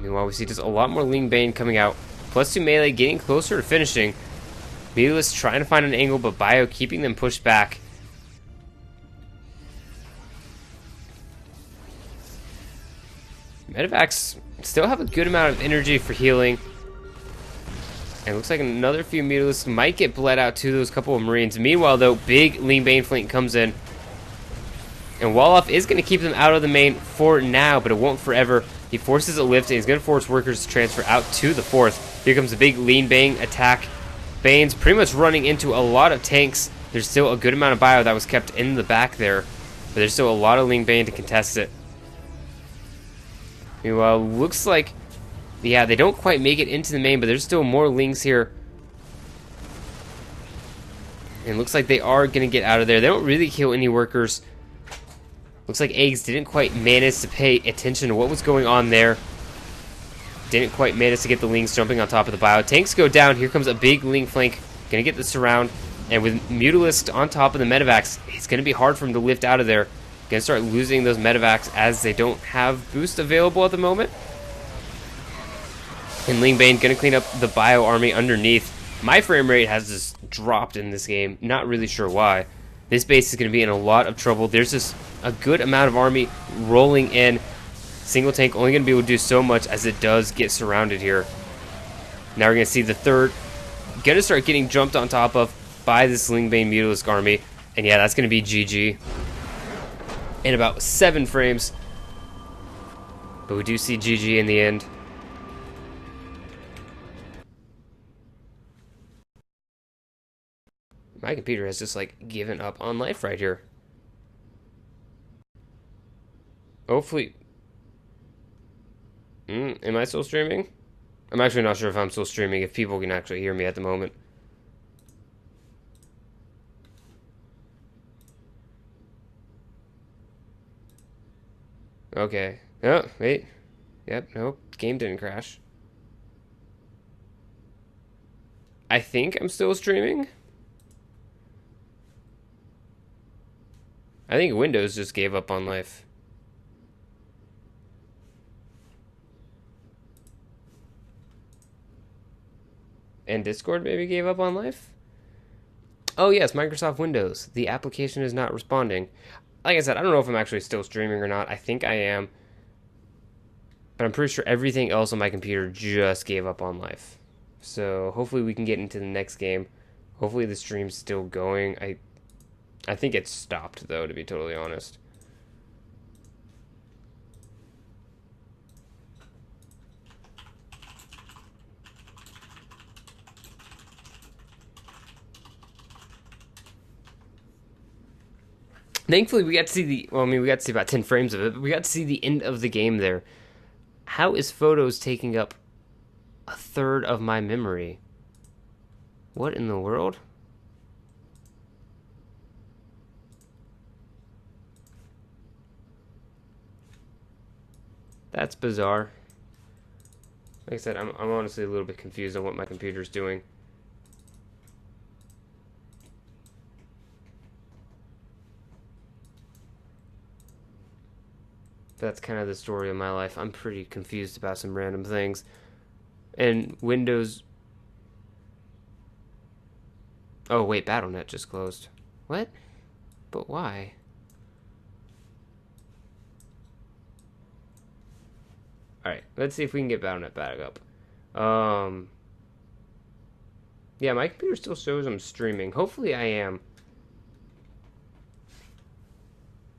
Meanwhile, we see just a lot more Ling Bane coming out. +2 melee, getting closer to finishing. Meatless trying to find an angle, but Bio keeping them pushed back. Medivacs still have a good amount of energy for healing. And it looks like another few Mutalisks might get bled out to those couple of Marines. Meanwhile, though, big Ling Bane flank comes in. And Wolof is going to keep them out of the main for now, but it won't forever. He forces a lift, and he's going to force workers to transfer out to the 4th. Here comes a big Ling Bane attack. Bane's pretty much running into a lot of tanks. There's still a good amount of bio that was kept in the back there, but there's still a lot of Ling Bane to contest it. Meanwhile, looks like, yeah, they don't quite make it into the main, but there's still more Lings here. And it looks like they are going to get out of there. They don't really kill any workers. Looks like Eggs didn't quite manage to pay attention to what was going on there. Didn't quite manage to get the Lings jumping on top of the bio. Tanks go down. Here comes a big Ling flank. Gonna get the surround. And with Mutalisk on top of the Medivacs, it's gonna be hard for him to lift out of there. Gonna start losing those Medivacs as they don't have boost available at the moment. And Ling Bane gonna clean up the bio army underneath. My frame rate has just dropped in this game. Not really sure why. This base is gonna be in a lot of trouble. There's just a good amount of army rolling in. Single tank only going to be able to do so much as it does get surrounded here. Now we're going to see the 3rd going to start getting jumped on top of by this Ling Bane Mutalisk army. And yeah, that's going to be GG in about 7 frames. But we do see GG in the end. My computer has just like given up on life right here. Hopefully... am I still streaming? I'm actually not sure if I'm still streaming, if people can actually hear me at the moment. Okay. Oh, wait. Yep, nope. Game didn't crash. I think I'm still streaming. I think Windows just gave up on life. And Discord maybe gave up on life? Oh yes, Microsoft Windows. The application is not responding. Like I said, I don't know if I'm actually still streaming or not. I think I am. But I'm pretty sure everything else on my computer just gave up on life. So hopefully we can get into the next game. Hopefully the stream's still going. I think it's stopped though, to be totally honest. Thankfully, we got to see the... Well, I mean, we got to see about 10 frames of it, but we got to see the end of the game there. How is photos taking up a third of my memory? What in the world? That's bizarre. Like I said, I'm honestly a little bit confused on what my computer's doing. That's kind of the story of my life. I'm pretty confused about some random things. And Windows... Oh, wait, BattleNet just closed. What? But why? Alright, let's see if we can get BattleNet back up. Yeah, my computer still shows I'm streaming. Hopefully I am.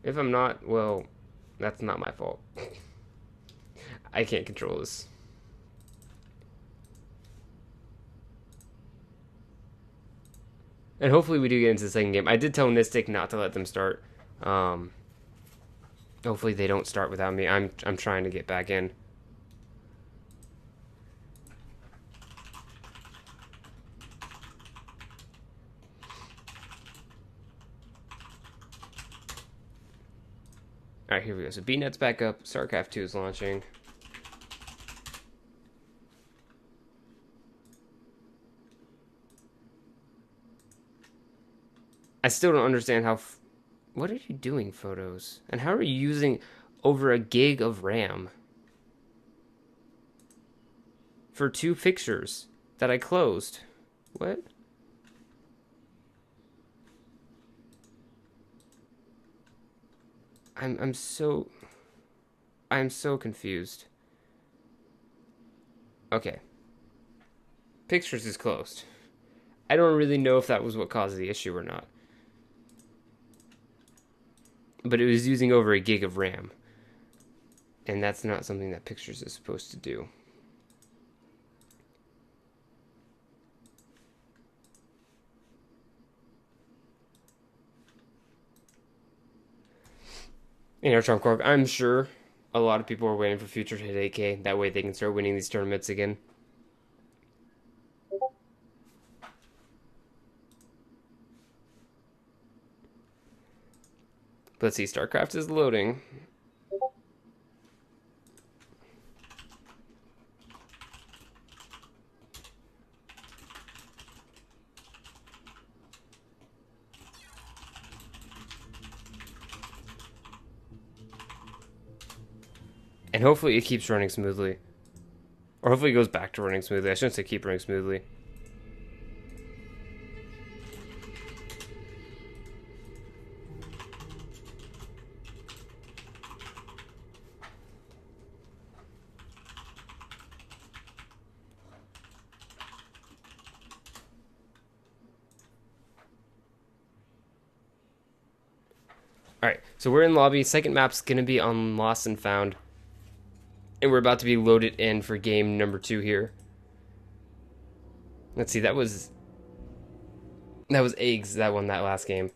If I'm not, well... That's not my fault. I can't control this. And hopefully we do get into the second game. I did tell Nistic not to let them start. Hopefully they don't start without me. I'm trying to get back in. Alright, here we go. So BNet's back up. StarCraft 2 is launching. I still don't understand how... What are you doing, photos? And how are you using over a gig of RAM? for 2 fixtures that I closed. What? I'm so confused. Okay. Pictures is closed. I don't really know if that was what caused the issue or not. But it was using over a gig of RAM. And that's not something that Pictures is supposed to do. You know, Trump Corp, I'm sure a lot of people are waiting for Future to hit 8K. That way they can start winning these tournaments again. Let's see, StarCraft is loading. And hopefully it keeps running smoothly. Or hopefully it goes back to running smoothly. I shouldn't say keep running smoothly. Alright, so we're in lobby. Second map's going to be on Lost and Found. And we're about to be loaded in for game number 2 here. Let's see, that was Eggs that won that last game.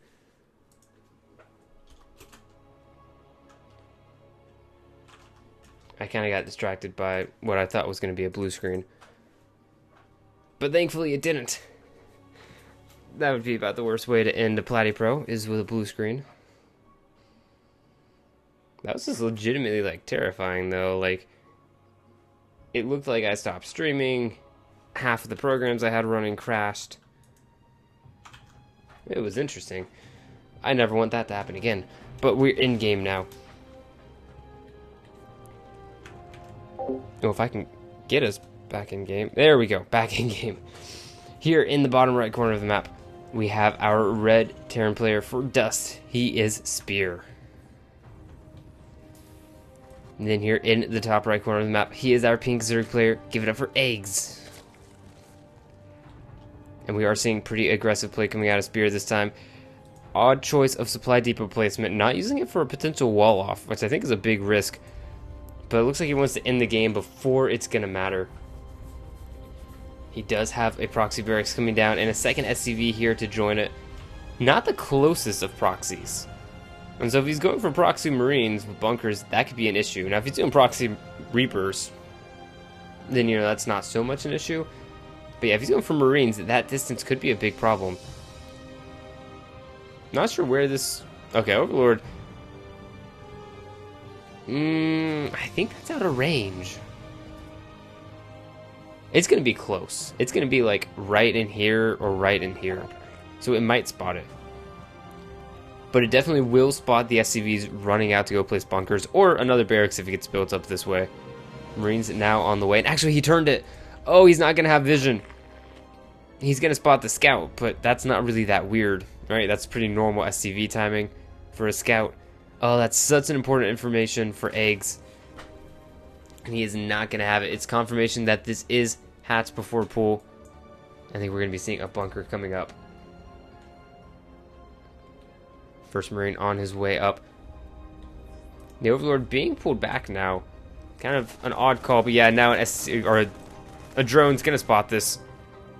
I kind of got distracted by what I thought was going to be a blue screen. But thankfully it didn't. That would be about the worst way to end a Platy-pro, is with a blue screen. That was just legitimately, like, terrifying, though. Like, it looked like I stopped streaming. Half of the programs I had running crashed. It was interesting. I never want that to happen again. But we're in game now. Oh, if I can get us back in game. There we go, back in game. Here in the bottom right corner of the map, we have our red Terran player for Dust. He is Spear. And then here in the top right corner of the map, he is our pink Zerg player. Give it up for Eggs. And we are seeing pretty aggressive play coming out of Spear this time. Odd choice of supply depot placement. Not using it for a potential wall off, which I think is a big risk. But it looks like he wants to end the game before it's going to matter. He does have a proxy barracks coming down and a second SCV here to join it. Not the closest of proxies. And so if he's going for proxy marines with bunkers, that could be an issue. Now if he's doing proxy reapers, then, you know, that's not so much an issue. But yeah, if he's going for marines, that distance could be a big problem. Not sure where this... Okay, Overlord. I think that's out of range. It's going to be close. It's going to be like right in here or right in here. So it might spot it. But it definitely will spot the SCVs running out to go place bunkers or another barracks if it gets built up this way. Marines now on the way. And actually, he turned it. Oh, he's not going to have vision. He's going to spot the scout, but that's not really that weird. Right? That's pretty normal SCV timing for a scout. Oh, that's such an important information for Eggs. And he is not going to have it. It's confirmation that this is hatch before pool. I think we're going to be seeing a bunker coming up. First Marine on his way up. The Overlord being pulled back now. Kind of an odd call, but yeah, now a drone's going to spot this.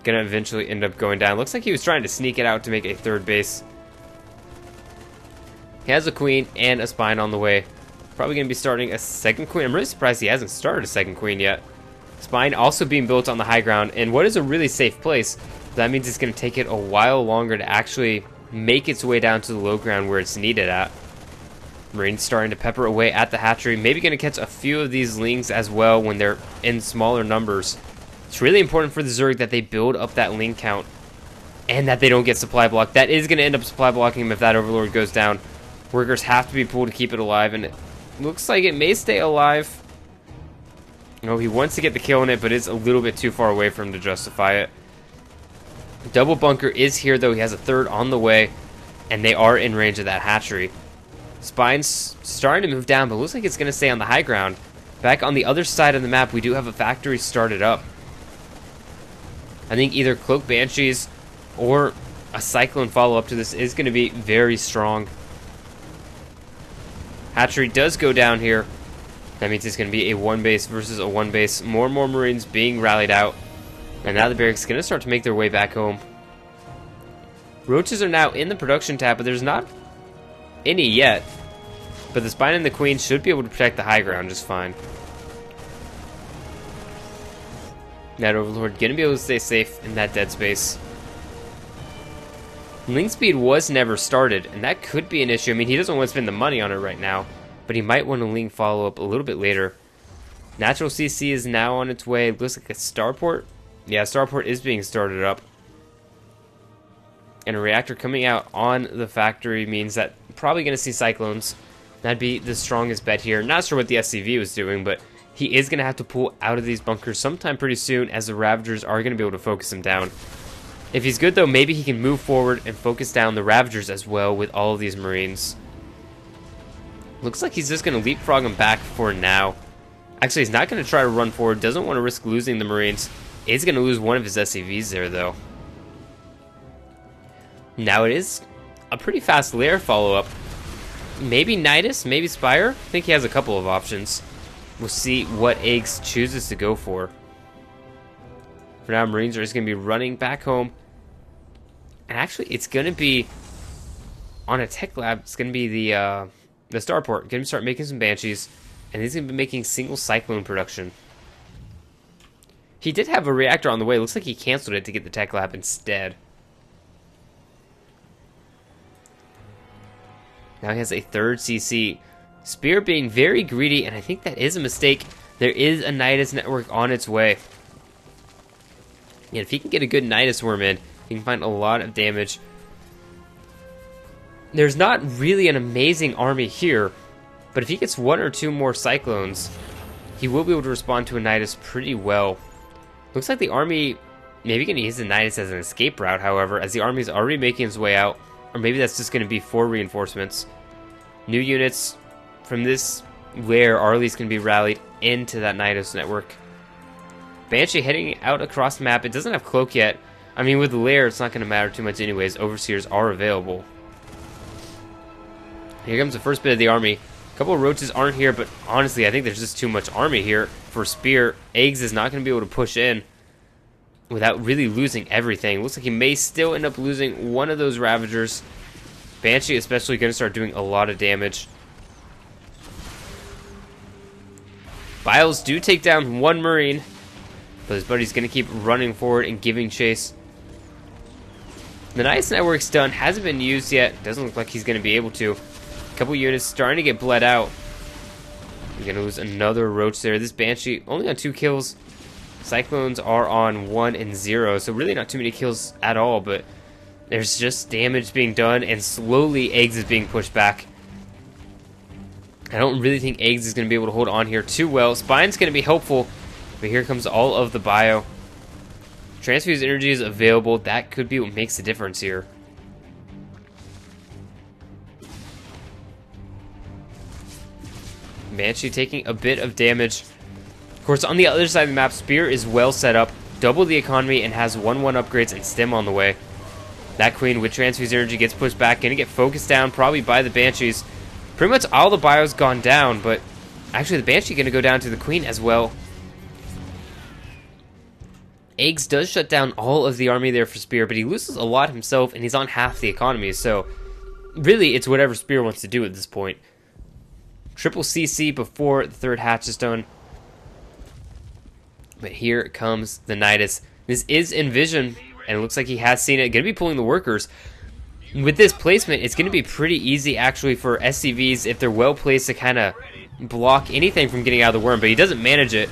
Going to eventually end up going down. Looks like he was trying to sneak it out to make a third base. He has a queen and a spine on the way. Probably going to be starting a second queen. I'm really surprised he hasn't started a second queen yet. Spine also being built on the high ground in what is a really safe place. That means it's going to take it a while longer to actually make its way down to the low ground where it's needed at. Marines starting to pepper away at the hatchery. Maybe going to catch a few of these lings as well when they're in smaller numbers. It's really important for the Zerg that they build up that ling count and that they don't get supply blocked. That is going to end up supply blocking him if that Overlord goes down. Workers have to be pulled to keep it alive, and it looks like it may stay alive. No, he wants to get the kill on it, but it's a little bit too far away for him to justify it. Double bunker is here, though. He has a third on the way, and they are in range of that hatchery. Spine's starting to move down, but looks like it's going to stay on the high ground. Back on the other side of the map, we do have a factory started up. I think either Cloak Banshees or a Cyclone follow-up to this is going to be very strong. Hatchery does go down here. That means it's going to be a 1 base versus a 1 base. More and more Marines being rallied out. And now the barracks is going to start to make their way back home. Roaches are now in the production tab, but there's not any yet. But the Spine and the Queen should be able to protect the high ground just fine. That Overlord going to be able to stay safe in that dead space. Link speed was never started, and that could be an issue. I mean, he doesn't want to spend the money on it right now, but he might want to link follow-up a little bit later. Natural CC is now on its way. It looks like a starport. Yeah, starport is being started up. And a reactor coming out on the factory means that probably going to see Cyclones. That'd be the strongest bet here. Not sure what the SCV was doing, but he is going to have to pull out of these bunkers sometime pretty soon, as the Ravagers are going to be able to focus him down. If he's good, though, maybe he can move forward and focus down the Ravagers as well with all of these Marines. Looks like he's just going to leapfrog him back for now. Actually, he's not going to try to run forward. Doesn't want to risk losing the Marines. He's going to lose one of his SCVs there, though. Now it is a pretty fast lair follow-up. Maybe Nidus, maybe Spire. I think he has a couple of options. We'll see what Eggs chooses to go for. For now, Marines are just going to be running back home. And actually, it's going to be on a tech lab. It's going to be the starport. Going to start making some Banshees. And he's going to be making single Cyclone production. He did have a reactor on the way. Looks like he canceled it to get the tech lab instead. Now he has a third CC. Spear being very greedy, and I think that is a mistake. There is a Nidus network on its way. And if he can get a good Nidus worm in, he can find a lot of damage. There's not really an amazing army here, but if he gets 1 or 2 more Cyclones, he will be able to respond to a Nidus pretty well. Looks like the army maybe going to use the Nidus as an escape route, however, as the army is already making its way out. Or maybe that's just going to be for reinforcements. New units from this lair are at least going to be rallied into that Nidus network. Banshee heading out across the map. It doesn't have Cloak yet. I mean, with the lair, it's not going to matter too much anyways. Overseers are available. Here comes the first bit of the army. A couple of Roaches aren't here, but honestly, I think there's just too much army here for Spear. Eggs is not going to be able to push in without really losing everything. Looks like he may still end up losing one of those Ravagers. Banshee especially going to start doing a lot of damage. Biles do take down 1 Marine, but his buddy's going to keep running forward and giving chase. The Nidus network's done. Hasn't been used yet. Doesn't look like he's going to be able to. A couple units starting to get bled out. We're going to lose another Roach there. This Banshee only on 2 kills. Cyclones are on 1 and 0, so really not too many kills at all, but there's just damage being done, and slowly Eggs is being pushed back. I don't really think Eggs is going to be able to hold on here too well. Spine's going to be helpful, but here comes all of the bio. Transfuse energy is available. That could be what makes the difference here. Banshee taking a bit of damage. Of course, on the other side of the map, Spear is well set up, double the economy, and has 1/1 upgrades and stem on the way. That Queen with Transfuse Energy gets pushed back, gonna get focused down probably by the Banshees. Pretty much all the bio's gone down, but actually the Banshee gonna go down to the Queen as well. Eggs does shut down all of the army there for Spear, but he loses a lot himself, and he's on half the economy, so really it's whatever Spear wants to do at this point. Triple CC before the third hatch is done. But here comes the Nidus. This is in vision, and it looks like he has seen it. Going to be pulling the workers. With this placement, it's going to be pretty easy, actually, for SCVs, if they're well placed, to kind of block anything from getting out of the worm, but he doesn't manage it.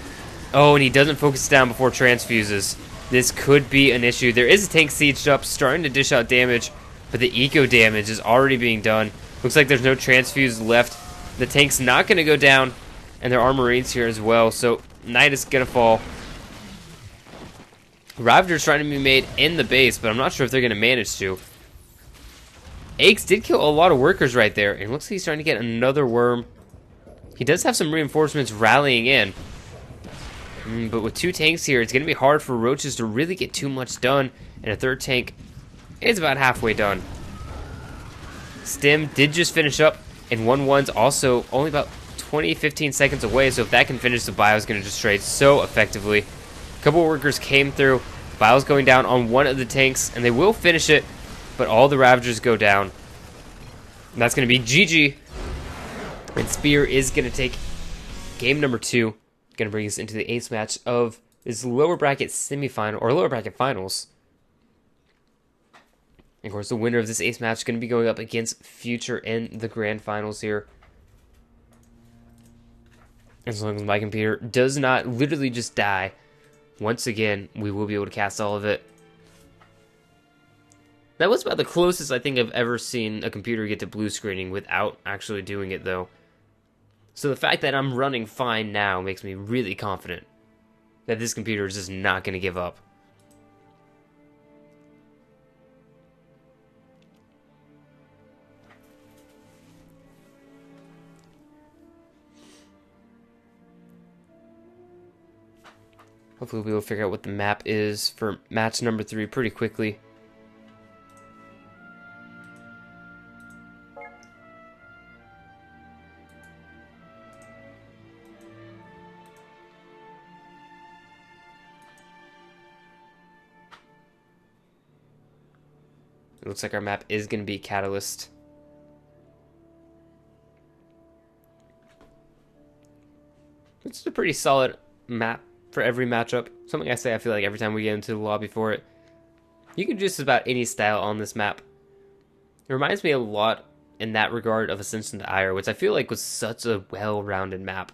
Oh, and he doesn't focus down before transfuses. This could be an issue. There is a tank sieged up, starting to dish out damage, but the eco damage is already being done. Looks like there's no transfuse left. The tank's not going to go down, and there are Marines here as well, so Knight is gonna fall. Ravager's trying to be made in the base, but I'm not sure if they're gonna manage to. Eggs did kill a lot of workers right there, and looks like he's trying to get another worm. He does have some reinforcements rallying in. But with 2 tanks here, it's going to be hard for Roaches to really get too much done. And a 3rd tank is about halfway done. Stim did just finish up, and 1-1's also only about 20-15 seconds away. So if that can finish, the bio is going to just trade so effectively. A couple workers came through. Bio's going down on one of the tanks, and they will finish it. But all the Ravagers go down. And that's going to be GG. And Spear is going to take game number 2. Going to bring us into the ace match of this lower bracket semifinal, or lower bracket finals. And of course, the winner of this ace match is going to be going up against Future in the grand finals here. As long as my computer does not literally just die, once again, we will be able to cast all of it. That was about the closest I think I've ever seen a computer get to blue screening without actually doing it, though. So the fact that I'm running fine now makes me really confident that this computer is just not going to give up. Hopefully we'll be able to figure out what the map is for match number 3 pretty quickly. It looks like our map is going to be Catalyst. It's a pretty solid map for every matchup. Something I say I feel like every time we get into the lobby for it. You can do just about any style on this map. It reminds me a lot in that regard of Ascension to Ire, which I feel like was such a well-rounded map.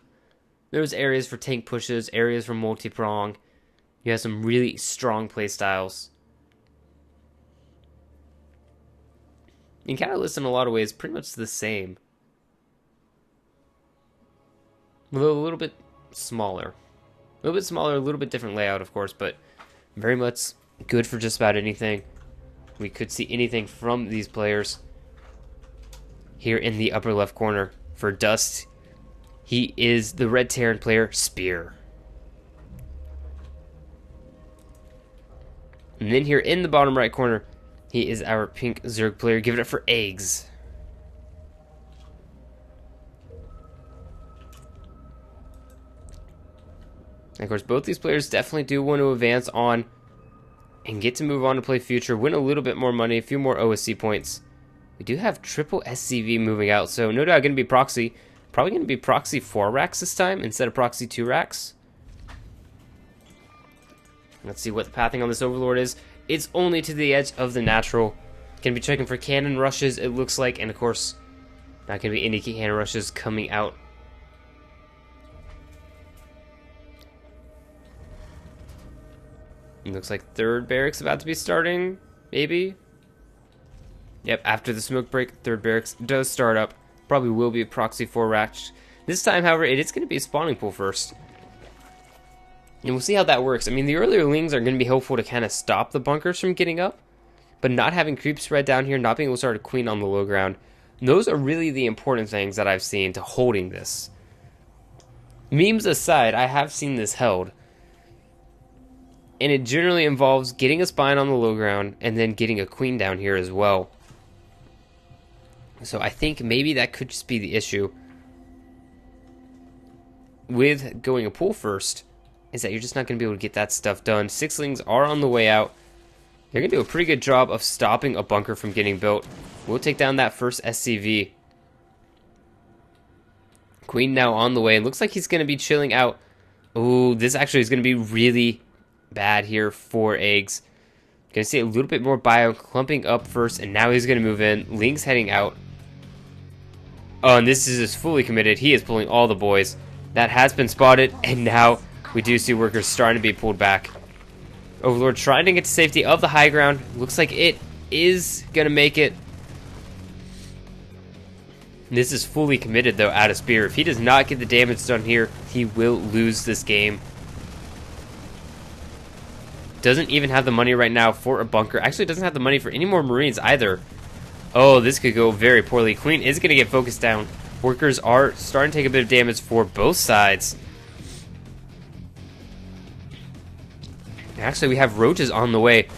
There was areas for tank pushes, areas for multi-prong. You have some really strong play styles. In Catalyst, in a lot of ways, pretty much the same. Although a little bit smaller. A little bit smaller, a little bit different layout, of course, but very much good for just about anything. We could see anything from these players. Here in the upper left corner for Dust, he is the Red Terran player, Spear. And then here in the bottom right corner, he is our pink Zerg player. Give it up for Eggs. And of course, both these players definitely do want to advance on and get to move on to play Future, win a little bit more money, a few more OSC points. We do have triple SCV moving out, so no doubt going to be Proxy. Probably going to be Proxy 4 racks this time instead of Proxy 2 racks. Let's see what the pathing on this Overlord is. It's only to the edge of the natural. Going to be checking for cannon rushes, it looks like. And of course, not going to be any cannon rushes coming out. It looks like third barracks about to be starting, maybe. Yep, after the smoke break, third barracks does start up. Probably will be a Proxy 4 rack. This time, however, it is going to be a spawning pool first. And we'll see how that works. I mean, the earlier lings are going to be helpful to kind of stop the bunkers from getting up. But not having creep spread down here, not being able to start a queen on the low ground. Those are really the important things that I've seen to holding this. Memes aside, I have seen this held. And it generally involves getting a spine on the low ground and then getting a queen down here as well. So I think maybe that could just be the issue with going a pool first, is that you're just not going to be able to get that stuff done. Sixlings are on the way out. They're going to do a pretty good job of stopping a bunker from getting built. We'll take down that first SCV. Queen now on the way. It looks like he's going to be chilling out. Ooh, this actually is going to be really bad here for Eggs. Going to see a little bit more bio clumping up first, and now he's going to move in. Link's heading out. Oh, and this is just fully committed. He is pulling all the boys. That has been spotted, and now we do see workers starting to be pulled back. Overlord trying to get to safety of the high ground. Looks like it is going to make it. This is fully committed, though, out of Spear. If he does not get the damage done here, he will lose this game. Doesn't even have the money right now for a bunker. Actually, doesn't have the money for any more Marines either. Oh, this could go very poorly. Queen is going to get focused down. Workers are starting to take a bit of damage for both sides. Actually, we have Roaches on the way.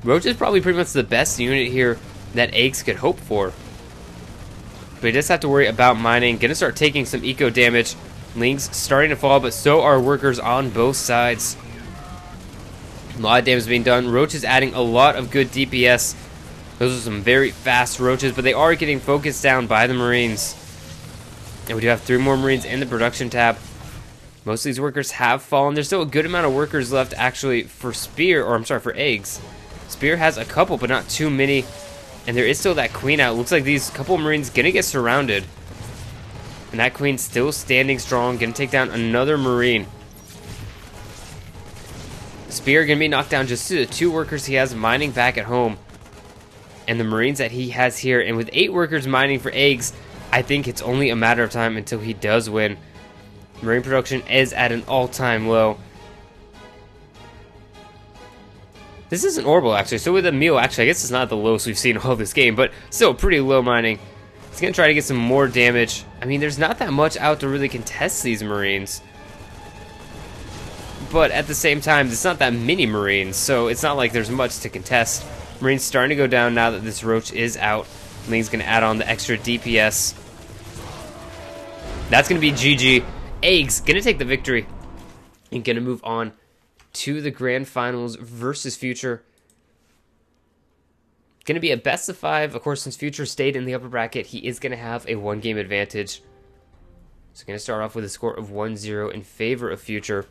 Roach is probably pretty much the best unit here that Eggs could hope for. But he does have to worry about mining. Gonna start taking some eco damage. Lings starting to fall, but so are workers on both sides. A lot of damage being done. Roach is adding a lot of good DPS. Those are some very fast Roaches, but they are getting focused down by the Marines. And we do have 3 more Marines in the production tab. Most of these workers have fallen. There's still a good amount of workers left, actually, for Spear, or I'm sorry, for Eggs. Spear has a couple, but not too many. And there is still that Queen out. Looks like these couple of Marines gonna get surrounded. And that Queen's still standing strong, gonna take down another Marine. Spear gonna be knocked down just to the 2 workers he has mining back at home. And the Marines that he has here. And with 8 workers mining for Eggs, I think it's only a matter of time until he does win. Marine production is at an all-time low. This isn't horrible, actually. So with Emil, actually, I guess it's not the lowest we've seen all this game, but still pretty low mining. He's going to try to get some more damage. I mean, there's not that much out to really contest these Marines. But at the same time, it's not that many Marines, so it's not like there's much to contest. Marines starting to go down now that this Roach is out. Ling's going to add on the extra DPS. That's going to be GG. Eggs going to take the victory and going to move on to the grand finals versus Future. Going to be a best of 5. Of course, since Future stayed in the upper bracket, he is going to have a 1-game advantage. So going to start off with a score of 1-0 in favor of Future.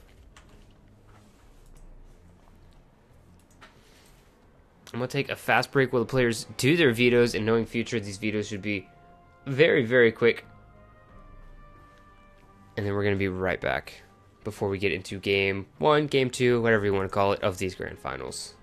I'm going to take a fast break while the players do their vetoes, and knowing Future, these vetoes should be very, very quick. And then we're going to be right back before we get into game 1, game 2, whatever you want to call it, of these grand finals.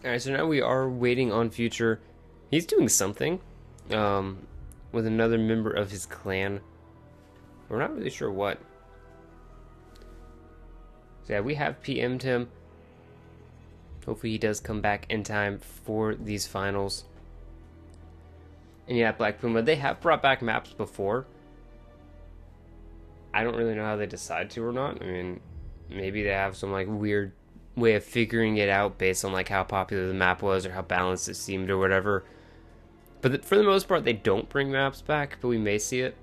Alright, so now we are waiting on Future. He's doing something with another member of his clan. We're not really sure what. So yeah, we have PM'd him. Hopefully he does come back in time for these finals. And yeah, Black Puma, they have brought back maps before. I don't really know how they decide to or not. I mean, maybe they have some like weird way of figuring it out based on like how popular the map was or how balanced it seemed or whatever. But for the most part, they don't bring maps back, but we may see it.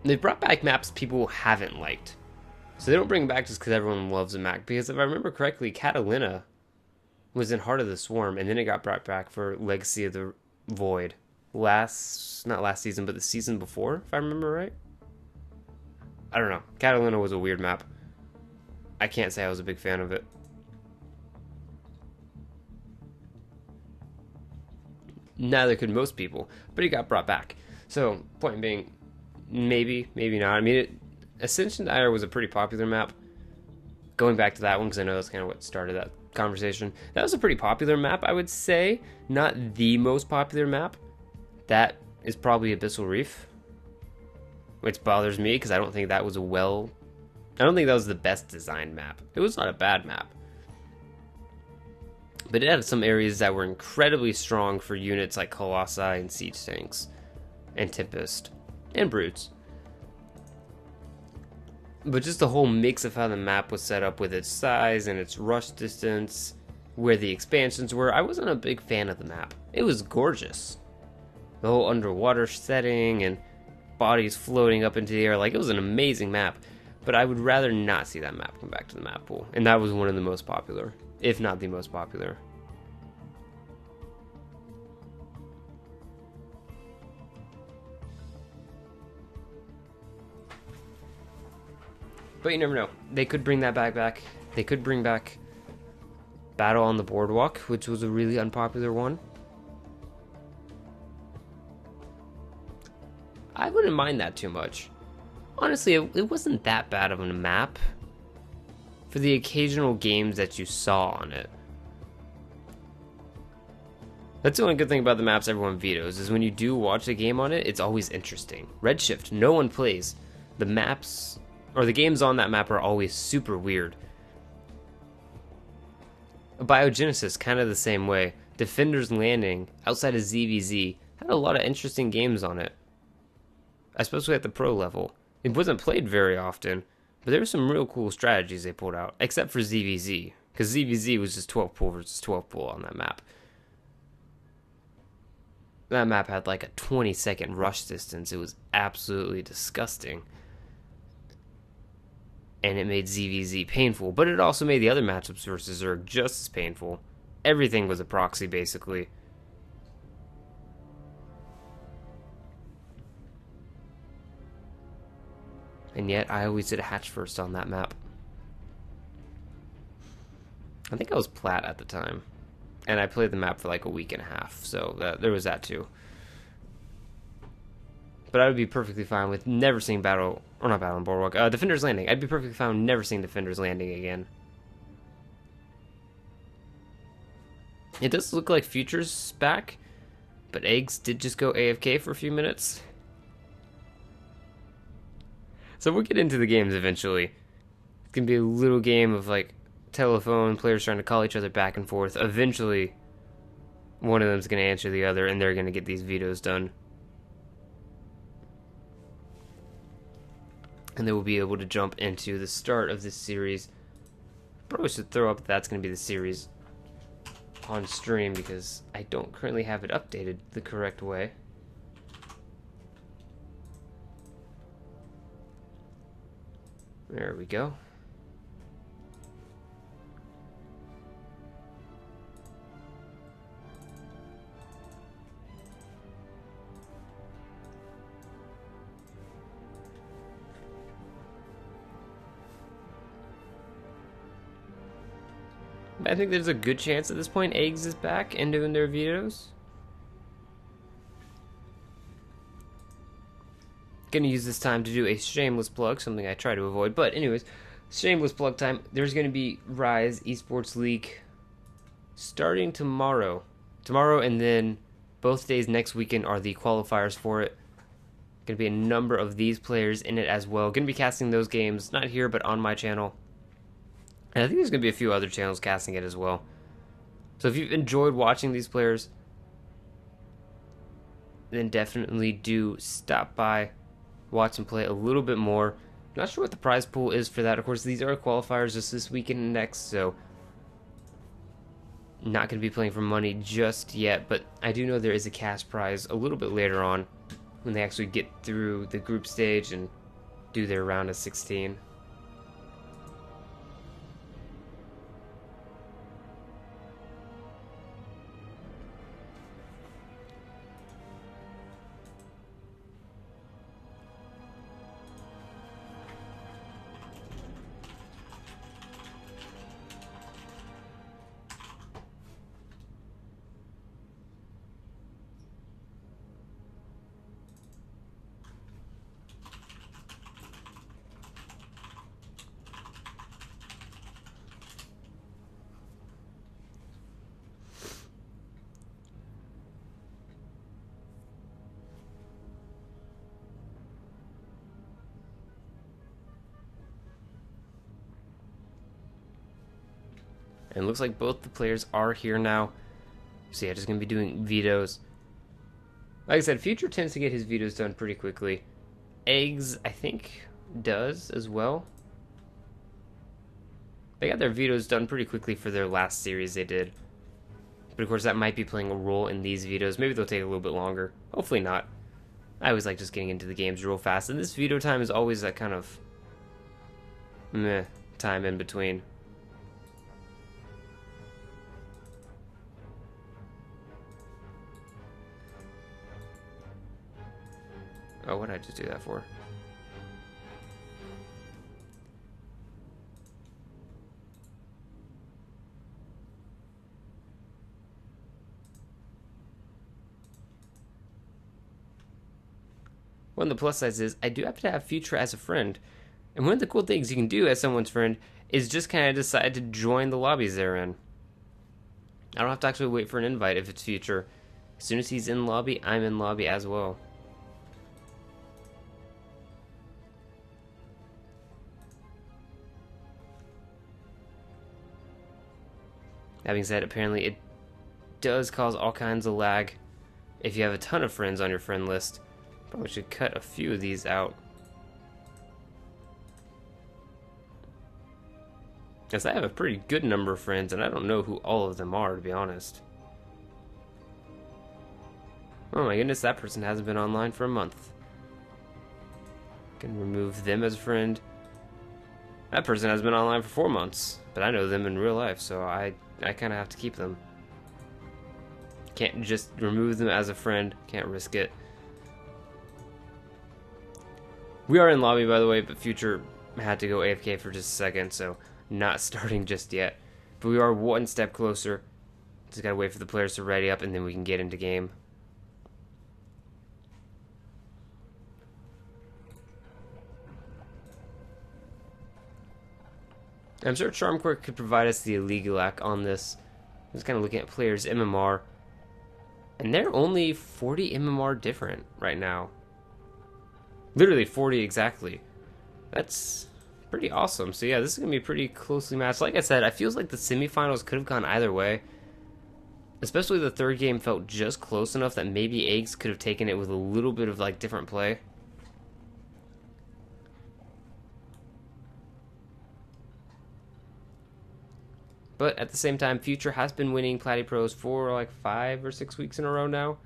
They've brought back maps people haven't liked. So they don't bring back just because everyone loves a map. Because if I remember correctly, Catalina was in Heart of the Swarm, and then it got brought back for Legacy of the Void. Not last season, but the season before, if I remember right. I don't know. Catalina was a weird map. I can't say I was a big fan of it. Neither could most people, but it got brought back. So, point being, maybe, maybe not. I mean, Ascension to Ire was a pretty popular map. Going back to that one, because I know that's kind of what started that conversation. That was a pretty popular map, I would say. Not the most popular map. That is probably Abyssal Reef. Which bothers me, because I don't think that was I don't think that was the best designed map. It was not a bad map. But it had some areas that were incredibly strong for units like Colossi and Siege Tanks. And Tempest. And Brutes. But just the whole mix of how the map was set up with its size and its rush distance, where the expansions were, I wasn't a big fan of the map. It was gorgeous. The whole underwater setting and bodies floating up into the air, like it was an amazing map. But I would rather not see that map come back to the map pool. And that was one of the most popular, if not the most popular. But you never know. They could bring that back. They could bring back Battle on the Boardwalk, which was a really unpopular one. I wouldn't mind that too much. Honestly, it wasn't that bad of a map for the occasional games that you saw on it. That's the only good thing about the maps everyone vetoes, is when you do watch a game on it, it's always interesting. Redshift, no one plays. The maps, or the games on that map are always super weird. Biogenesis, kind of the same way. Defender's Landing, outside of ZVZ, had a lot of interesting games on it. Especially at the pro level. It wasn't played very often, but there were some real cool strategies they pulled out, except for ZVZ, because ZVZ was just 12 pool versus 12 pool on that map. That map had like a 20-second rush distance. It was absolutely disgusting. And it made ZVZ painful, but it also made the other matchups versus Zerg just as painful. Everything was a proxy, basically. And yet, I always did a hatch first on that map. I think I was plat at the time. And I played the map for like a week and a half, so there was that too. But I would be perfectly fine with never seeing Battle on Boardwalk. Defender's Landing. I'd be perfectly fine with never seeing Defender's Landing again. It does look like Future's back, but Eggs did just go AFK for a few minutes. So we'll get into the games eventually. It's going to be a little game of like telephone, players trying to call each other back and forth. Eventually, one of them's going to answer the other and they're going to get these vetoes done. And they will be able to jump into the start of this series. Probably should throw up that's going to be the series on stream because I don't currently have it updated the correct way. There we go. I think there's a good chance at this point Eggs is back and doing their vetoes. Gonna use this time to do a shameless plug, something I try to avoid. But anyways, Shameless plug time. There's going to be Rise Esports League starting tomorrow. Tomorrow, and then both days next weekend are the qualifiers for it. Going to be a number of these players in it as well. Going to be casting those games, not here, but on my channel. And I think there's going to be a few other channels casting it as well. So if you've enjoyed watching these players, then definitely do stop by, watch them play a little bit more. Not sure what the prize pool is for that. Of course, these are qualifiers just this weekend and next, so not going to be playing for money just yet, but I do know there is a cash prize a little bit later on when they actually get through the group stage and do their round of 16. And it looks like both the players are here now. So yeah, just going to be doing vetoes. Like I said, Future tends to get his vetoes done pretty quickly. Eggs, I think, does as well. They got their vetoes done pretty quickly for their last series they did. But of course that might be playing a role in these vetoes. Maybe they'll take a little bit longer. Hopefully not. I always like just getting into the games real fast. And this veto time is always that kind of meh time in between. Oh, what did I just do that for? One of the plus sides is I do have to have Future as a friend. And one of the cool things you can do as someone's friend is just kind of decide to join the lobbies they're in. I don't have to actually wait for an invite if it's Future. As soon as he's in lobby, I'm in lobby as well. That being said, apparently it does cause all kinds of lag if you have a ton of friends on your friend list. Probably should cut a few of these out. Because I have a pretty good number of friends, and I don't know who all of them are, to be honest. Oh my goodness, that person hasn't been online for a month. Can remove them as a friend. That person has been online for 4 months, but I know them in real life, so I kind of have to keep them. Can't just remove them as a friend. Can't risk it. We are in lobby, by the way, but Future had to go AFK for just a second, so not starting just yet. But we are one step closer. Just gotta wait for the players to ready up, and then we can get into game. I'm sure Charmquirk could provide us the illegal act on this. I'm just kind of looking at players' MMR. And they're only 40 MMR different right now. Literally 40 exactly. That's pretty awesome. So yeah, this is going to be pretty closely matched. Like I said, I feels like the semifinals could have gone either way. Especially the third game felt just close enough that maybe Eggs could have taken it with a little bit of like different play. But at the same time, Future has been winning Platy-pros for like 5 or 6 weeks in a row now.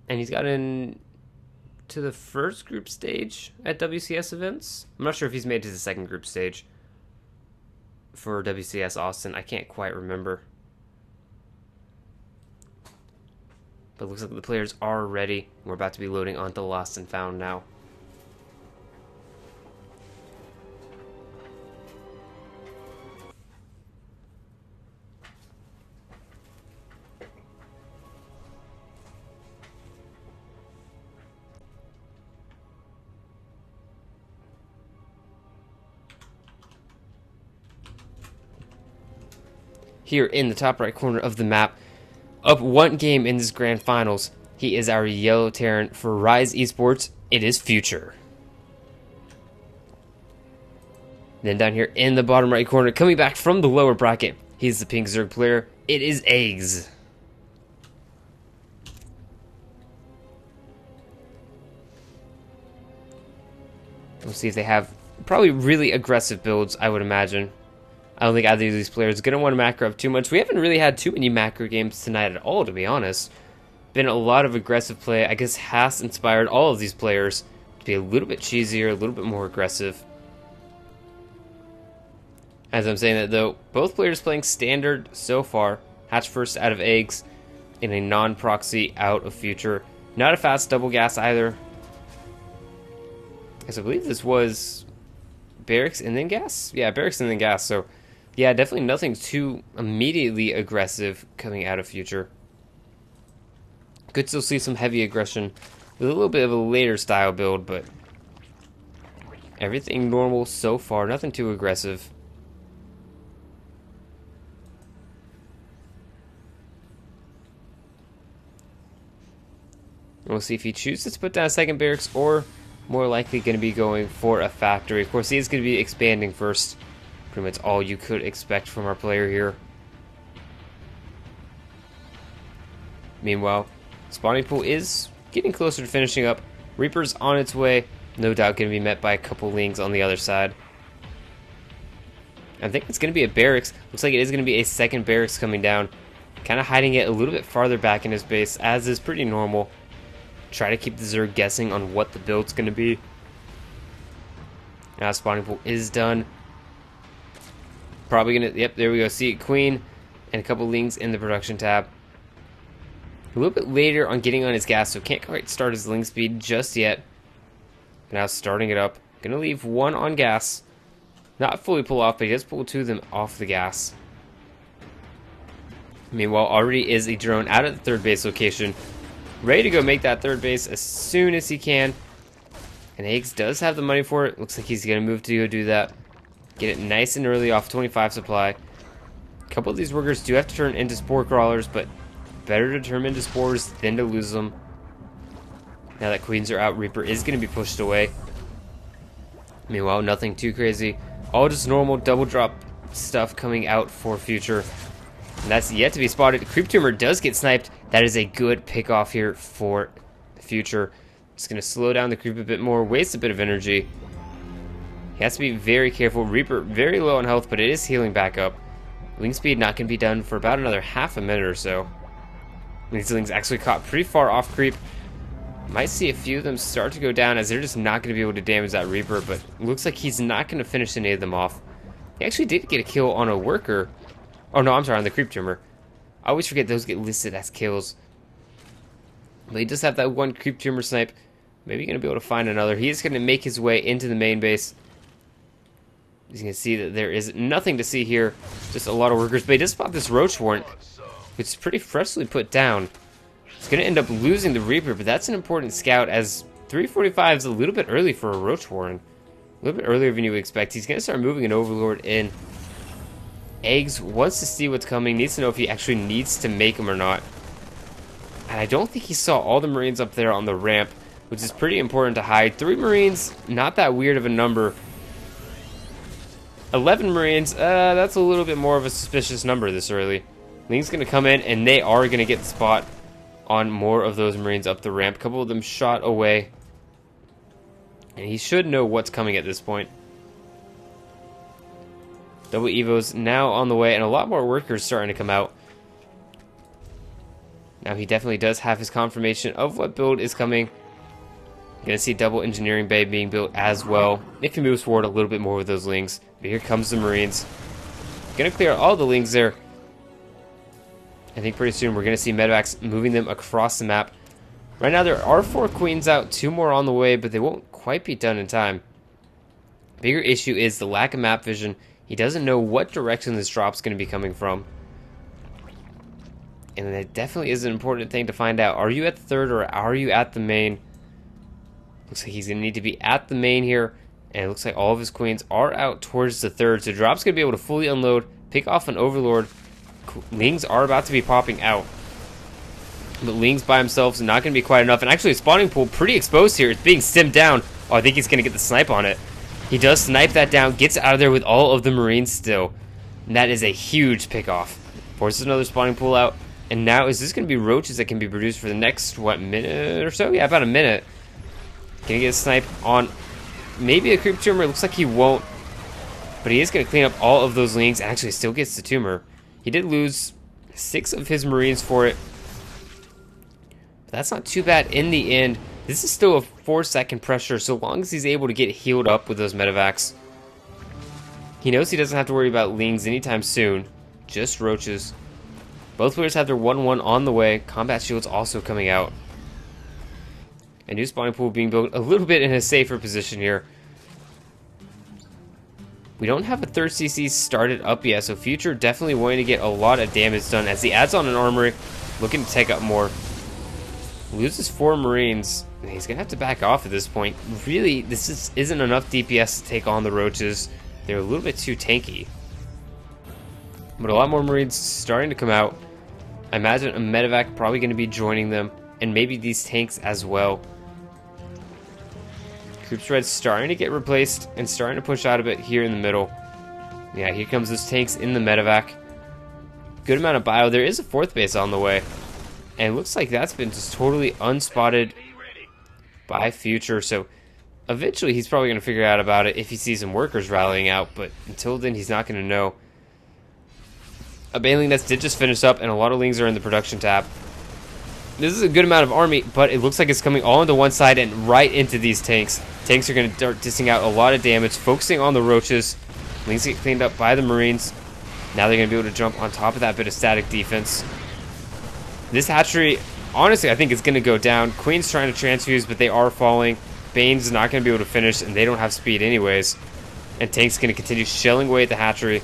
And he's gotten to the first group stage at WCS events. I'm not sure if he's made it to the second group stage for WCS Austin. I can't quite remember. But it looks like the players are ready. We're about to be loading onto Lost and Found now. here in the top right corner of the map. Up one game in this grand finals. He is our yellow Terran for Rise Esports. It is Future. Then down here in the bottom right corner, coming back from the lower bracket, he's the pink Zerg player. It is Eggs. We'll see if they have probably really aggressive builds, I would imagine. I don't think either of these players is going to want to macro up too much. We haven't really had too many macro games tonight at all, to be honest. Been a lot of aggressive play. I guess has inspired all of these players to be a little bit cheesier, a little bit more aggressive. As I'm saying that though, both players playing standard so far. Hatch first out of Eggs in a non-proxy out of Future. Not a fast double gas either. I believe this was barracks and then gas? Yeah, barracks and then gas. So, yeah, definitely nothing too immediately aggressive coming out of Future. Could still see some heavy aggression with a little bit of a later style build, but everything normal so far. Nothing too aggressive. We'll see if he chooses to put down a second barracks or more likely going to be going for a factory. Of course, he is going to be expanding first. Pretty much all you could expect from our player here. Meanwhile, spawning pool is getting closer to finishing up. Reaper's on its way. No doubt going to be met by a couple Lings on the other side. I think it's going to be a barracks. Looks like it is going to be a second barracks coming down. Kind of hiding it a little bit farther back in his base, as is pretty normal. Try to keep the Zerg guessing on what the build's going to be. Now spawning pool is done. Probably going to, yep, there we go. See Queen and a couple Lings in the production tab. A little bit later on getting on his gas, so can't quite start his Ling speed just yet. Now starting it up. Going to leave one on gas. Not fully pull off, but he does pull two of them off the gas. Meanwhile, already is a drone out at the third base location. Ready to go make that third base as soon as he can. And Eggs does have the money for it. Looks like he's going to move to go do that. Get it nice and early off 25 supply. A couple of these workers do have to turn into spore crawlers, but better to turn them into spores than to lose them. Now that queens are out, Reaper is going to be pushed away. Meanwhile, nothing too crazy. All just normal double drop stuff coming out for Future. And that's yet to be spotted. Creep Tumor does get sniped. That is a good pick off here for Future. Just going to slow down the creep a bit more, waste a bit of energy. He has to be very careful. Reaper very low on health, but it is healing back up. Ling speed not going to be done for about another half a minute or so. These Lings actually caught pretty far off creep. Might see a few of them start to go down as they're just not going to be able to damage that Reaper, but looks like he's not going to finish any of them off. He actually did get a kill on a worker. Oh no, I'm sorry, on the Creep Tumor. I always forget those get listed as kills. But he does have that one Creep Tumor snipe. Maybe going to be able to find another. He is going to make his way into the main base. You can see that there is nothing to see here. Just a lot of workers. But he does spot this Roach Warrant, which is pretty freshly put down. He's going to end up losing the Reaper, but that's an important scout, as 345 is a little bit early for a Roach Warren. A little bit earlier than you would expect. He's going to start moving an Overlord in. Eggs wants to see what's coming, needs to know if he actually needs to make them or not. And I don't think he saw all the Marines up there on the ramp, which is pretty important to hide. 3 Marines, not that weird of a number. 11 Marines, that's a little bit more of a suspicious number this early. Ling's going to come in, and they are going to get the spot on more of those Marines up the ramp. A couple of them shot away. And he should know what's coming at this point. Double Evo's now on the way, and a lot more workers starting to come out. Now he definitely does have his confirmation of what build is coming. You're going to see double engineering bay being built as well. If he moves forward a little bit more with those Lings. But here comes the Marines. Going to clear all the Lings there. I think pretty soon we're going to see medevacs moving them across the map. Right now there are 4 Queens out, 2 more on the way, but they won't quite be done in time. Bigger issue is the lack of map vision. He doesn't know what direction this drop's going to be coming from. And that definitely is an important thing to find out. Are you at the third or are you at the main? Looks like he's going to need to be at the main here. And it looks like all of his Queens are out towards the third. So drop's going to be able to fully unload, pick off an Overlord. Lings are about to be popping out. But Lings by himself is not going to be quite enough. And actually, a spawning pool pretty exposed here. It's being stimmed down. Oh, I think he's going to get the snipe on it. He does snipe that down, gets out of there with all of the Marines still. And that is a huge pickoff. Forces another spawning pool out. And now, is this going to be roaches that can be produced for the next, what, minute or so? Yeah, about a minute. Gonna get a snipe on maybe a creep tumor. It looks like he won't. But he is going to clean up all of those Lings. And actually still gets the tumor. He did lose 6 of his Marines for it. But that's not too bad in the end. This is still a 4-second pressure, so long as he's able to get healed up with those medevacs. He knows he doesn't have to worry about Lings anytime soon. Just roaches. Both players have their 1-1 on the way. Combat shields also coming out. A new spawning pool being built a little bit in a safer position here. We don't have a third CC started up yet, so Future definitely wanting to get a lot of damage done as he adds on an armory, looking to take up more. Loses 4 Marines. He's going to have to back off at this point. Really, this isn't enough DPS to take on the roaches. They're a little bit too tanky. But a lot more Marines starting to come out. I imagine a medevac probably going to be joining them, and maybe these tanks as well. Group spread starting to get replaced and starting to push out a bit here in the middle. Yeah, here comes those tanks in the medevac. Good amount of bio. There is a 4th base on the way. And it looks like that's been just totally unspotted by Future. So eventually he's probably going to figure out about it if he sees some workers rallying out. But until then, he's not going to know. A Baneling Nest did just finish up, and a lot of Lings are in the production tab. This is a good amount of army, but it looks like it's coming all into one side and right into these tanks. Tanks are going to start dishing out a lot of damage, focusing on the roaches. Lings get cleaned up by the Marines. Now they're going to be able to jump on top of that bit of static defense. This hatchery, honestly, I think is going to go down. Queen's trying to transfuse, but they are falling. Bane's not going to be able to finish, and they don't have speed anyways. And Tank's going to continue shelling away at the hatchery.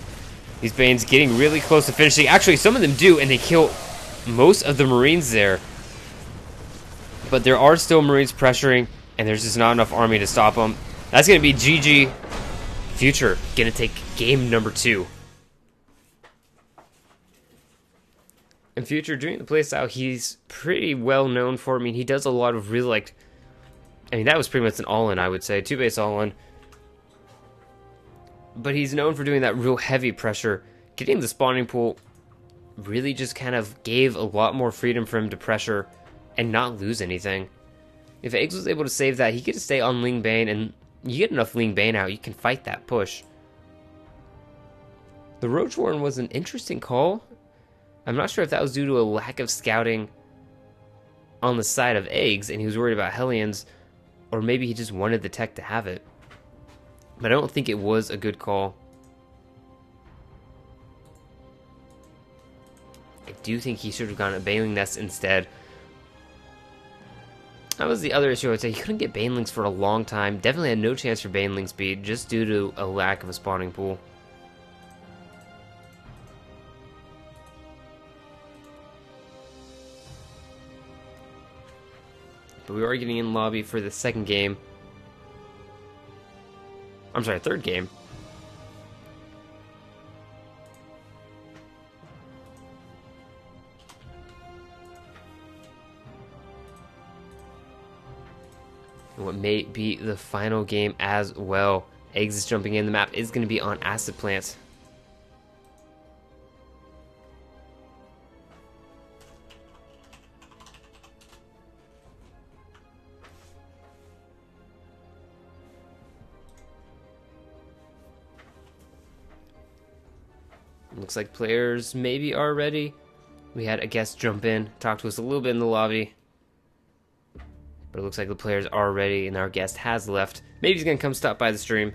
These Banes getting really close to finishing. Actually, some of them do, and they kill most of the Marines there. But there are still Marines pressuring, and there's just not enough army to stop them. That's going to be GG. Future going to take game number 2. In Future, doing the playstyle, he's pretty well known for. I mean, he does a lot of really, like... I mean, that was pretty much an all-in, I would say. 2-base all-in. But he's known for doing that real heavy pressure. Getting the spawning pool really just kind of gave a lot more freedom for him to pressure and not lose anything. If Eggs was able to save that, he could stay on Ling Bane, and you get enough Ling Bane out, you can fight that push. The Roach Warren was an interesting call. I'm not sure if that was due to a lack of scouting on the side of Eggs, and he was worried about Hellions, or maybe he just wanted the tech to have it. But I don't think it was a good call. I do think he should have gone a Baneling Nest instead. That was the other issue I would say. He couldn't get Banelings for a long time. Definitely had no chance for Baneling speed, just due to a lack of a spawning pool. But we are getting in lobby for the second game. I'm sorry, third game. And what may be the final game as well. Eggs is jumping in. The map is going to be on Acid Plants. Looks like players maybe are ready. We had a guest jump in, talk to us a little bit in the lobby. But it looks like the players are ready and our guest has left. Maybe he's going to come stop by the stream,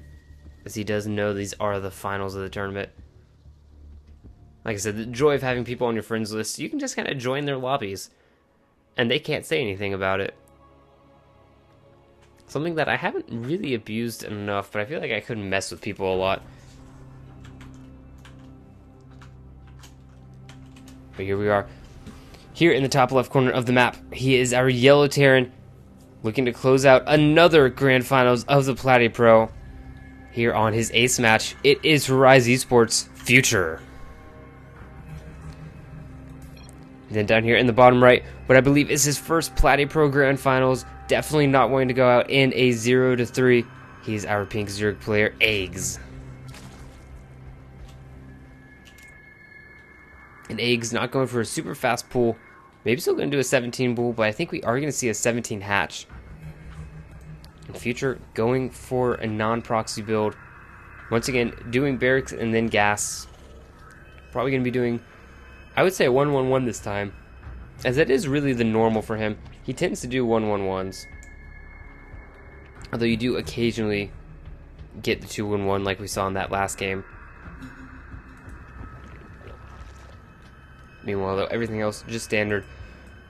as he does know these are the finals of the tournament. Like I said, the joy of having people on your friends list, you can just kind of join their lobbies. And they can't say anything about it. Something that I haven't really abused enough, but I feel like I could mess with people a lot. But here we are. Here in the top left corner of the map, he is our Yellow Terran, looking to close out another Grand Finals of the Platy-pro. Here on his ace match, it is Rise Esports Future. And then down here in the bottom right, what I believe is his first Platy-pro Grand Finals. Definitely not wanting to go out in a 0-3. He's our pink Zerg player, Eggs. And Eggs not going for a super fast pull. Maybe still going to do a 17 bull, but I think we are going to see a 17 hatch. In future, going for a non-proxy build. Once again, doing barracks and then gas. Probably going to be doing, I would say, a 1-1-1 this time, as that is really the normal for him. He tends to do 1-1-1s. Although you do occasionally get the 2-1-1 like we saw in that last game. Meanwhile, though, everything else just standard.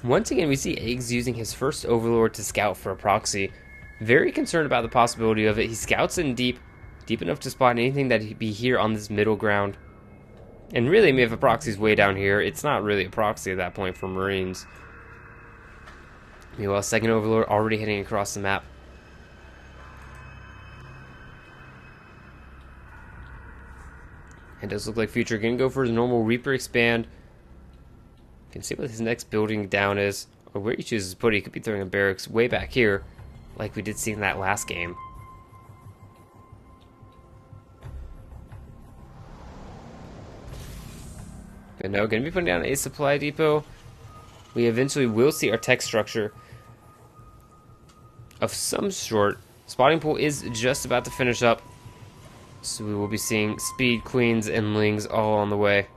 Once again, we see Eggs using his first Overlord to scout for a proxy. Very concerned about the possibility of it. He scouts in deep enough to spot anything that he'd be here on this middle ground. And really, I mean, if a proxy's way down here, it's not really a proxy at that point for Marines. Meanwhile, second Overlord already heading across the map. It does look like Future gonna go for his normal Reaper expand. Can see what his next building down is, or where he chooses to put it. He could be throwing a barracks way back here, like we did see in that last game. But no, going to be putting down a supply depot. We eventually will see our tech structure of some sort. Spotting pool is just about to finish up, so we will be seeing speed queens and lings all on the way.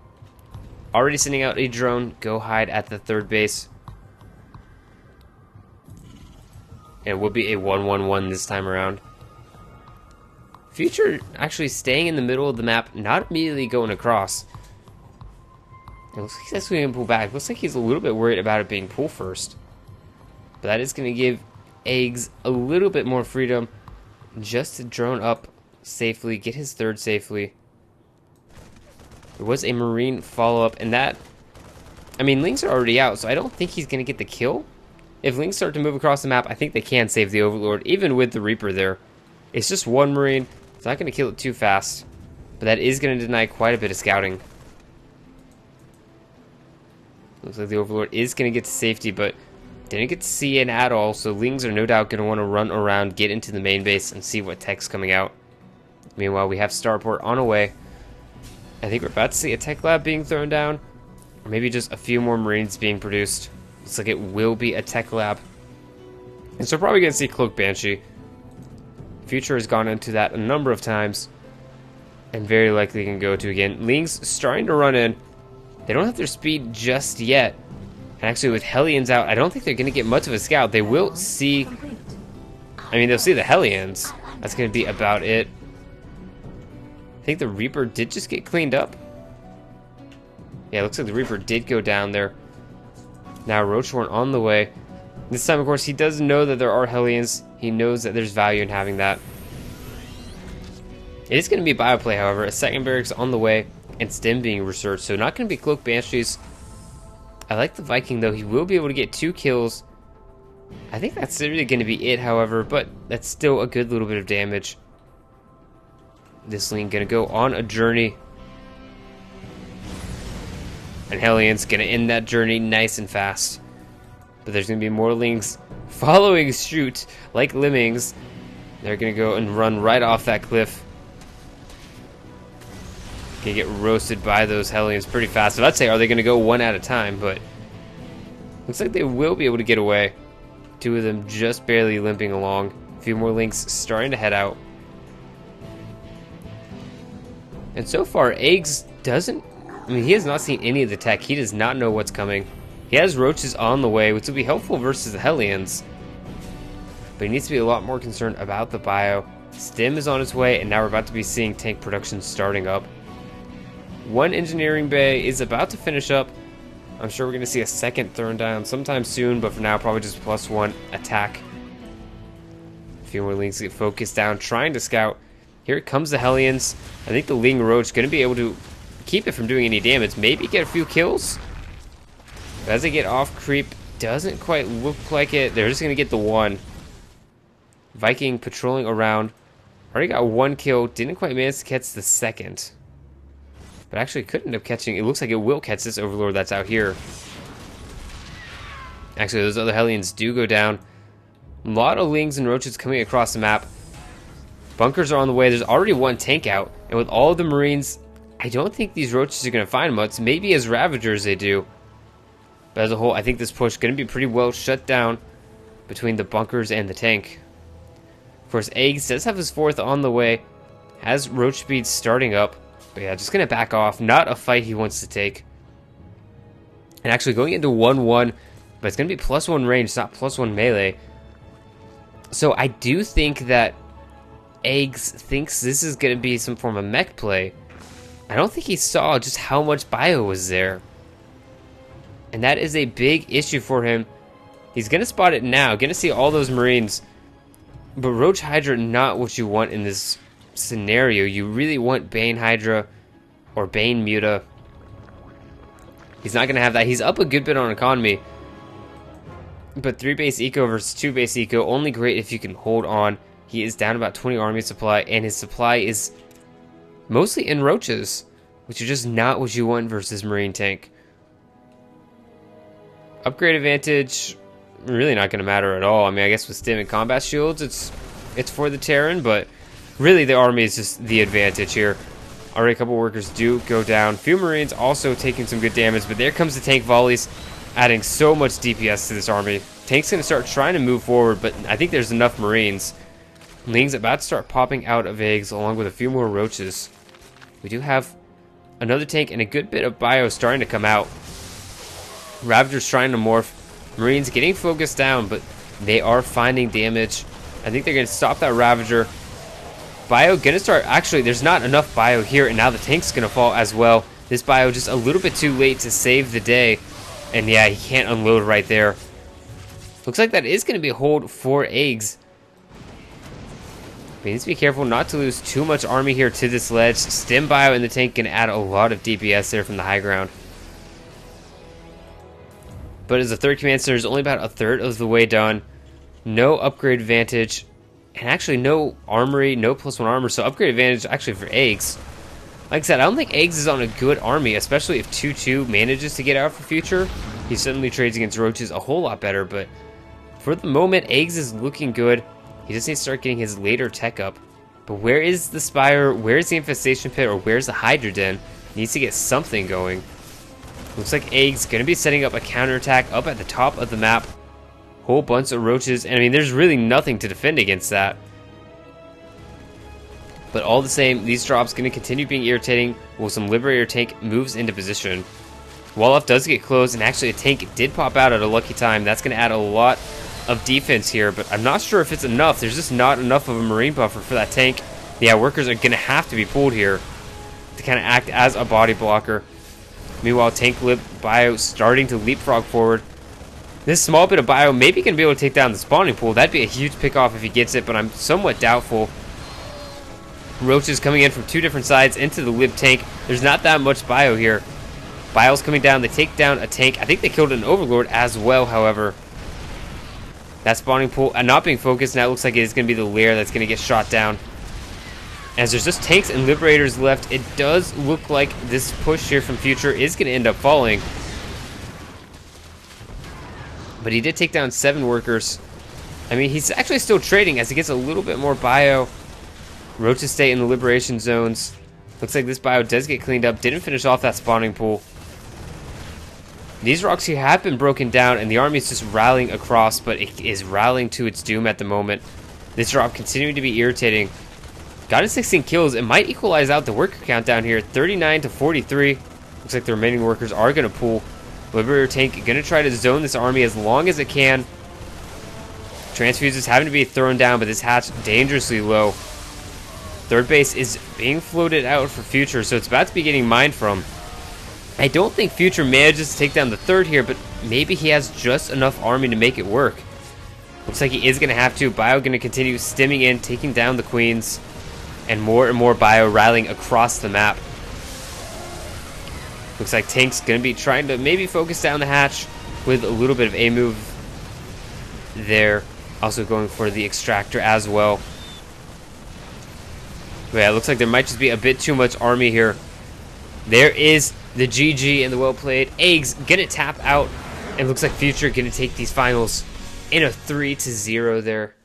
Already sending out a drone. Go hide at the third base. And it will be a 1-1-1 this time around. Future actually staying in the middle of the map, not immediately going across. It looks like he's actually going to pull back. Looks like he's a little bit worried about it being pull first. But that is going to give Eggs a little bit more freedom just to drone up safely, get his third safely. There was a Marine follow-up, and that, I mean, Lings are already out, so I don't think he's going to get the kill. If Lings start to move across the map, I think they can save the Overlord, even with the Reaper there. It's just one Marine. It's not going to kill it too fast, but that is going to deny quite a bit of scouting. Looks like the Overlord is going to get to safety, but didn't get to see it at all, so Lings are no doubt going to want to run around, get into the main base, and see what tech's coming out. Meanwhile, we have Starport on the way. I think we're about to see a tech lab being thrown down, or maybe just a few more Marines being produced. Looks like it will be a tech lab. And so probably going to see Cloak Banshee. Future has gone into that a number of times, and very likely can go to again. Lings starting to run in. They don't have their speed just yet. And actually with Hellions out, I don't think they're going to get much of a scout. They will see, I mean, they'll see the Hellions. That's going to be about it. I think the Reaper did just get cleaned up. Yeah, it looks like the Reaper did go down there. Now Roachhorn on the way. This time, of course, he does know that there are Hellions. He knows that there's value in having that. It is going to be bioplay, however. A second barracks on the way, and Stim being researched. So not going to be Cloak Banshees. I like the Viking, though. He will be able to get 2 kills. I think that's really going to be it, however, but that's still a good little bit of damage. This Ling going to go on a journey. And Hellion's going to end that journey nice and fast. But there's going to be more Lings following suit like lemmings. They're going to go and run right off that cliff. Going to get roasted by those Hellions pretty fast. So I'd say, are they going to go one at a time? But looks like they will be able to get away. 2 of them just barely limping along. A few more Lings starting to head out. And so far, Eggs doesn't, I mean, he has not seen any of the tech. He does not know what's coming. He has Roaches on the way, which will be helpful versus the Hellions. But he needs to be a lot more concerned about the bio. Stim is on its way, and now we're about to be seeing tank production starting up. 1 engineering bay is about to finish up. I'm sure we're going to see a second thrown down sometime soon, but for now, probably just +1 attack. A few more Lings get focused down, trying to scout. Here comes the Hellions. I think the Ling Roach going to be able to keep it from doing any damage. Maybe get a few kills. But as they get off creep, doesn't quite look like it. They're just going to get the 1. Viking patrolling around. Already got 1 kill. Didn't quite manage to catch the second. But actually could end up catching. It looks like it will catch this Overlord that's out here. Actually, those other Hellions do go down. A lot of Lings and Roaches coming across the map. Bunkers are on the way. There's already one tank out. And with all of the Marines, I don't think these Roaches are going to find much. Maybe as Ravagers they do. But as a whole, I think this push is going to be pretty well shut down between the bunkers and the tank. Of course, Eggs does have his 4th on the way. Has Roach speed starting up. But yeah, just going to back off. Not a fight he wants to take. And actually going into 1-1. But it's going to be +1 range, not +1 melee. So I do think that Eggs thinks this is going to be some form of mech play. I don't think he saw just how much bio was there. And that is a big issue for him. He's going to spot it now. Going to see all those Marines. But Roach Hydra, not what you want in this scenario. You really want Bane Hydra or Bane Muta. He's not going to have that. He's up a good bit on economy. But 3 base eco versus 2 base eco, only great if you can hold on. He is down about 20 army supply, and his supply is mostly in Roaches, which is just not what you want versus Marine tank. Upgrade advantage, really not going to matter at all. I mean, I guess with stim and combat shields, it's for the Terran, but really the army is just the advantage here. Already a couple workers do go down. Few Marines also taking some good damage, but there comes the tank volleys, adding so much DPS to this army. Tank's going to start trying to move forward, but I think there's enough Marines. Ling's about to start popping out of Eggs, along with a few more Roaches. We do have another tank and a good bit of bio starting to come out. Ravager's trying to morph. Marines getting focused down, but they are finding damage. I think they're going to stop that Ravager. Bio going to start... Actually, there's not enough bio here, and now the tank's going to fall as well. This bio just a little bit too late to save the day. And yeah, he can't unload right there. Looks like that is going to be a hold for Eggs. He needs to be careful not to lose too much army here to this ledge. Stim bio in the tank can add a lot of DPS there from the high ground. But as a 3rd command center is only about a third of the way done. No upgrade advantage. And actually no armory, no +1 armor. So upgrade advantage actually for Eggs. Like I said, I don't think Eggs is on a good army, especially if 2-2 manages to get out for future. He suddenly trades against Roaches a whole lot better, but for the moment, Eggs is looking good. He just needs to start getting his later tech up. But where is the Spire? Where's the Infestation Pit? Or where's the Hydra Den? He needs to get something going. Looks like Eggs going to be setting up a counterattack up at the top of the map. Whole bunch of Roaches. And I mean, there's really nothing to defend against that. But all the same, these drops going to continue being irritating while some Liberator tank moves into position. Wall-off does get closed, and actually a tank did pop out at a lucky time. That's going to add a lot of defense here, but I'm not sure if it's enough. There's just not enough of a Marine buffer for that tank. Yeah, workers are going to have to be pulled here to kind of act as a body blocker. Meanwhile, tank lib bio starting to leapfrog forward. This small bit of bio maybe going to be able to take down the spawning pool. That'd be a huge pickoff if he gets it, but I'm somewhat doubtful. Roaches coming in from 2 different sides into the lib tank. There's not that much bio here. Bio's coming down. They take down a tank. I think they killed an Overlord as well, however. That spawning pool not being focused, now it looks like it is going to be the lair that's going to get shot down. As there's just tanks and Liberators left, it does look like this push here from Future is going to end up falling. But he did take down 7 workers. I mean, he's actually still trading as he gets a little bit more bio. Roaches stay in the Liberation zones. Looks like this bio does get cleaned up. Didn't finish off that spawning pool. These rocks here have been broken down, and the army is just rallying across, but it is rallying to its doom at the moment. This drop continuing to be irritating. Got a 16 kills. It might equalize out the worker count down here. 39 to 43. Looks like the remaining workers are going to pull. Liberator tank going to try to zone this army as long as it can. Transfuses having to be thrown down, but this hatch dangerously low. 3rd base is being floated out for Future, so it's about to be getting mined from. I don't think Future manages to take down the 3rd here, but maybe he has just enough army to make it work. Looks like he is going to have to. Bio going to continue stimming in, taking down the Queens. And more bio rallying across the map. Looks like Tank's going to be trying to maybe focus down the hatch with a little bit of a move there. Also going for the Extractor as well. But yeah, it looks like there might just be a bit too much army here. There is the GG and the well played. Eggs gonna tap out It looks like Future going to take these finals in a 3-0 there.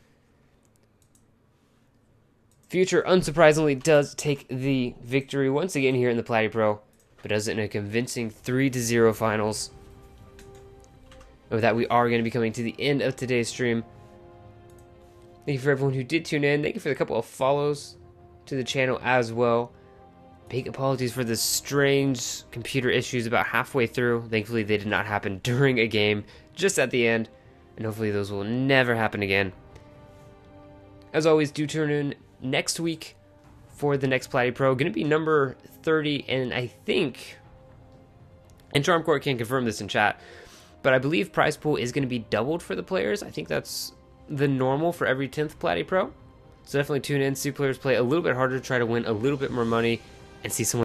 Future, unsurprisingly, does take the victory once again here in the Platy-pro, but does it in a convincing 3-0 finals. And with that, we are going to be coming to the end of today's stream. Thank you for everyone who did tune in. Thank you for the couple of follows to the channel as well. Big apologies for the strange computer issues about halfway through. Thankfully, they did not happen during a game, just at the end. And hopefully those will never happen again. As always, do tune in next week for the next Platy-pro. Going to be number 30, and I think, and Charmcourt can confirm this in chat, but I believe prize pool is going to be doubled for the players. I think that's the normal for every 10th Platy-pro. So definitely tune in, see players play a little bit harder, try to win a little bit more money, and see someone